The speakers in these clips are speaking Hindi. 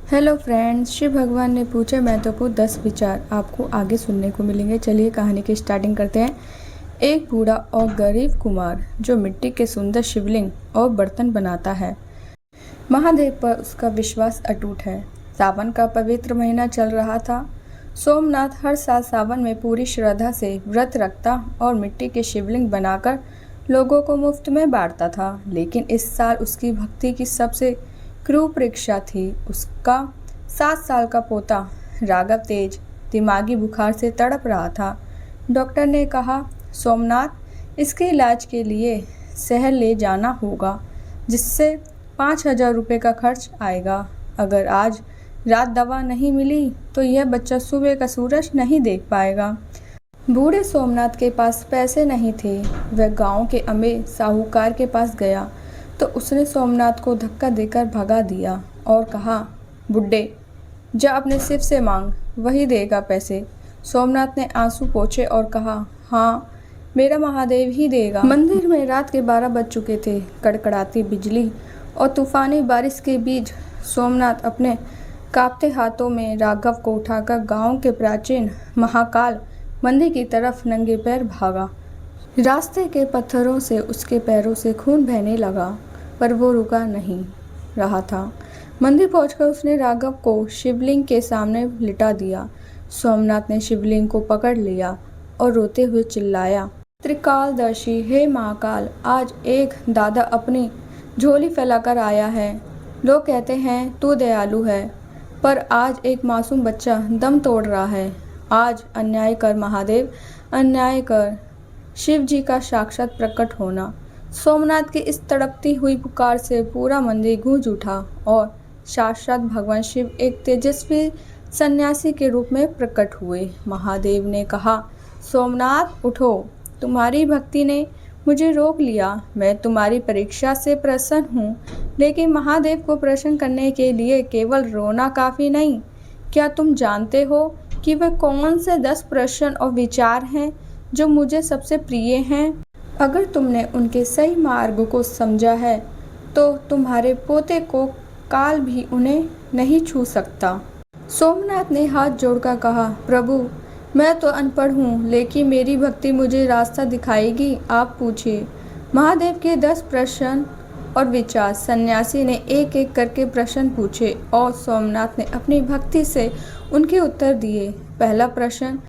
हेलो फ्रेंड्स, शिव भगवान ने पूछे महत्वपूर्ण 10 विचार आपको आगे सुनने को मिलेंगे। चलिए कहानी की स्टार्टिंग करते हैं। एक बूढ़ा और गरीब कुमार जो मिट्टी के सुंदर शिवलिंग और बर्तन बनाता है। महादेव पर उसका विश्वास अटूट है। सावन का पवित्र महीना चल रहा था। सोमनाथ हर साल सावन में पूरी श्रद्धा से व्रत रखता और मिट्टी के शिवलिंग बनाकर लोगों को मुफ्त में बांटता था। लेकिन इस साल उसकी भक्ति की सबसे क्रूर परीक्षा थी। उसका 7 साल का पोता राघव तेज दिमागी बुखार से तड़प रहा था। डॉक्टर ने कहा, सोमनाथ, इसके इलाज के लिए शहर ले जाना होगा, जिससे 5,000 रुपये का खर्च आएगा। अगर आज रात दवा नहीं मिली तो यह बच्चा सुबह का सूरज नहीं देख पाएगा। बूढ़े सोमनाथ के पास पैसे नहीं थे। वह गांव के अमीर साहूकार के पास गया तो उसने सोमनाथ को धक्का देकर भगा दिया और कहा, बुड्ढे, जा अपने शिव से मांग, वही देगा पैसे। सोमनाथ ने आंसू पोंछे और कहा, हाँ, मेरा महादेव ही देगा। मंदिर में रात के 12 बज चुके थे। कड़कड़ाती बिजली और तूफानी बारिश के बीच सोमनाथ अपने कांपते हाथों में राघव को उठाकर गांव के प्राचीन महाकाल मंदिर की तरफ नंगे पैर भागा। रास्ते के पत्थरों से उसके पैरों से खून बहने लगा, पर वो रुका नहीं रहा था। मंदिर पहुंचकर उसने राघव को शिवलिंग के सामने लिटा दिया। सोमनाथ ने शिवलिंग को पकड़ लिया और रोते हुए चिल्लाया, त्रिकालदर्शी, हे महाकाल, आज एक दादा अपनी झोली फैलाकर आया है। लोग कहते हैं तू दयालु है, पर आज एक मासूम बच्चा दम तोड़ रहा है। आज अन्याय कर महादेव, अन्याय कर। शिव जी का साक्षात प्रकट होना। सोमनाथ की इस तड़पती हुई पुकार से पूरा मंदिर गूंज उठा और साक्षात भगवान शिव एक तेजस्वी सन्यासी के रूप में प्रकट हुए। महादेव ने कहा, सोमनाथ, उठो, तुम्हारी भक्ति ने मुझे रोक लिया। मैं तुम्हारी परीक्षा से प्रसन्न हूँ, लेकिन महादेव को प्रसन्न करने के लिए केवल रोना काफ़ी नहीं। क्या तुम जानते हो कि वह कौन से 10 प्रश्न और विचार हैं जो मुझे सबसे प्रिय हैं? अगर तुमने उनके सही मार्ग को समझा है तो तुम्हारे पोते को काल भी उन्हें नहीं छू सकता। सोमनाथ ने हाथ जोड़कर कहा, प्रभु, मैं तो अनपढ़ हूँ, लेकिन मेरी भक्ति मुझे रास्ता दिखाएगी। आप पूछिए। महादेव के 10 प्रश्न और विचार। सन्यासी ने एक एक करके प्रश्न पूछे और सोमनाथ ने अपनी भक्ति से उनके उत्तर दिए। पहला प्रश्न,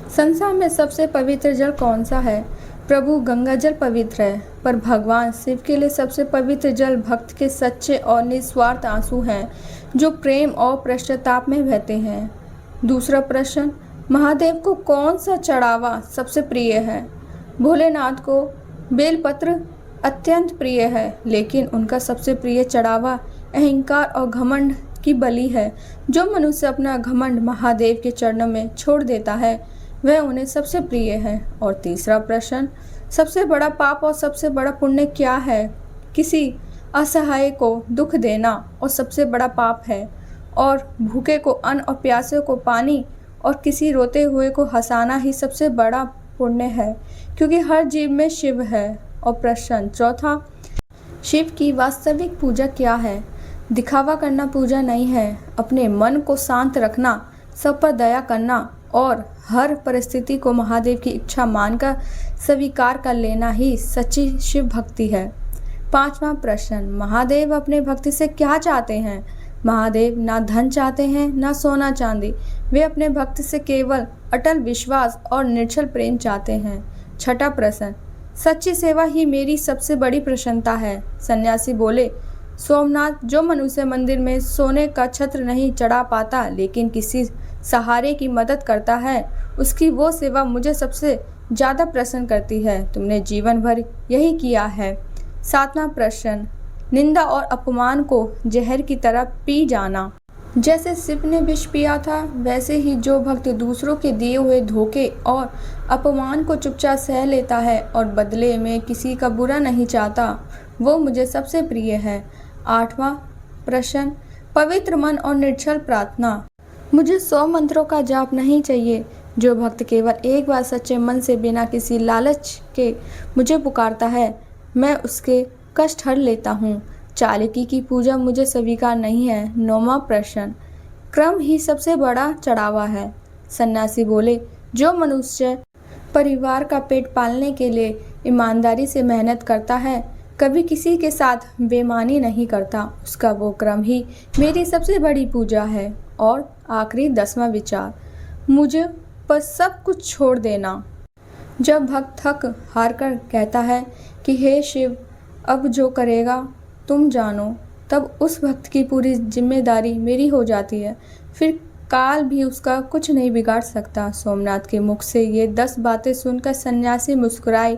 संसार में सबसे पवित्र जल कौन सा है? प्रभु, गंगा जल पवित्र है, पर भगवान शिव के लिए सबसे पवित्र जल भक्त के सच्चे और निस्वार्थ आंसू हैं, जो प्रेम और पश्चाताप में बहते हैं। दूसरा प्रश्न, महादेव को कौन सा चढ़ावा सबसे प्रिय है? भोलेनाथ को बेलपत्र अत्यंत प्रिय है, लेकिन उनका सबसे प्रिय चढ़ावा अहंकार और घमंड की बलि है। जो मनुष्य अपना घमंड महादेव के चरणों में छोड़ देता है, वह उन्हें सबसे प्रिय है। और तीसरा प्रश्न, सबसे बड़ा पाप और सबसे बड़ा पुण्य क्या है? किसी असहाय को दुख देना और सबसे बड़ा पाप है, और भूखे को अन्न और प्यासे को पानी और किसी रोते हुए को हंसाना ही सबसे बड़ा पुण्य है, क्योंकि हर जीव में शिव है। और प्रश्न चौथा, शिव की वास्तविक पूजा क्या है? दिखावा करना पूजा नहीं है। अपने मन को शांत रखना, सब पर दया करना और हर परिस्थिति को महादेव की इच्छा मानकर स्वीकार कर लेना ही सच्ची शिव भक्ति है। पांचवा प्रश्न, महादेव अपने भक्ति से क्या चाहते हैं? महादेव ना धन चाहते हैं, ना सोना चांदी। वे अपने भक्त से केवल अटल विश्वास और निर्छल प्रेम चाहते हैं। छठा प्रश्न, सच्ची सेवा ही मेरी सबसे बड़ी प्रसन्नता है। सन्यासी बोले, सोमनाथ, जो मनुष्य मंदिर में सोने का छत्र नहीं चढ़ा पाता, लेकिन किसी सहारे की मदद करता है, उसकी वो सेवा मुझे सबसे ज़्यादा प्रसन्न करती है। तुमने जीवन भर यही किया है। सातवां प्रश्न, निंदा और अपमान को जहर की तरह पी जाना। जैसे शिव ने विष पिया था, वैसे ही जो भक्त दूसरों के दिए हुए धोखे और अपमान को चुपचाप सह लेता है और बदले में किसी का बुरा नहीं चाहता, वो मुझे सबसे प्रिय है। आठवां प्रश्न, पवित्र मन और निर्छल प्रार्थना। मुझे 100 मंत्रों का जाप नहीं चाहिए। जो भक्त केवल एक बार सच्चे मन से बिना किसी लालच के मुझे पुकारता है, मैं उसके कष्ट हर लेता हूँ। चालाकी की पूजा मुझे स्वीकार नहीं है। 9वां प्रश्न, क्रम ही सबसे बड़ा चढ़ावा है। सन्यासी बोले, जो मनुष्य परिवार का पेट पालने के लिए ईमानदारी से मेहनत करता है, कभी किसी के साथ बेईमानी नहीं करता, उसका वो क्रम ही मेरी सबसे बड़ी पूजा है। और आखिरी 10वां विचार, मुझे पर सब कुछ छोड़ देना। जब भक्त थक हार कर कहता है कि हे शिव, अब जो करेगा तुम जानो, तब उस भक्त की पूरी जिम्मेदारी मेरी हो जाती है। फिर काल भी उसका कुछ नहीं बिगाड़ सकता। सोमनाथ के मुख से ये 10 बातें सुनकर सन्यासी मुस्कुराए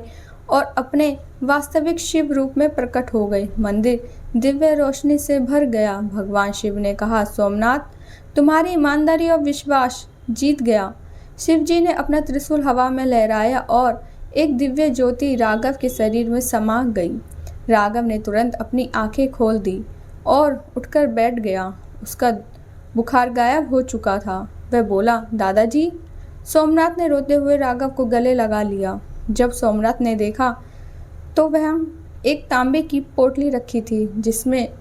और अपने वास्तविक शिव रूप में प्रकट हो गए। मंदिर दिव्य रोशनी से भर गया। भगवान शिव ने कहा, सोमनाथ, तुम्हारी ईमानदारी और विश्वास जीत गया। शिव जी ने अपना त्रिशूल हवा में लहराया और एक दिव्य ज्योति राघव के शरीर में समा गई। राघव ने तुरंत अपनी आंखें खोल दी और उठकर बैठ गया। उसका बुखार गायब हो चुका था। वह बोला, दादाजी। सोमनाथ ने रोते हुए राघव को गले लगा लिया। जब सोमनाथ ने देखा तो वह एक तांबे की पोटली रखी थी जिसमें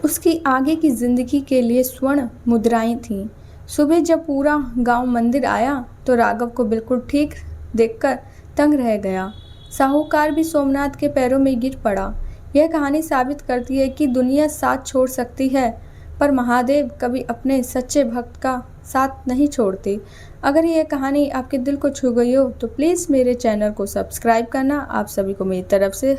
उसकी आगे की जिंदगी के लिए स्वर्ण मुद्राएं थीं। सुबह जब पूरा गांव मंदिर आया तो राघव को बिल्कुल ठीक देखकर तंग रह गया। साहूकार भी सोमनाथ के पैरों में गिर पड़ा। यह कहानी साबित करती है कि दुनिया साथ छोड़ सकती है, पर महादेव कभी अपने सच्चे भक्त का साथ नहीं छोड़ते। अगर यह कहानी आपके दिल को छू गई हो तो प्लीज़ मेरे चैनल को सब्सक्राइब करना। आप सभी को मेरी तरफ से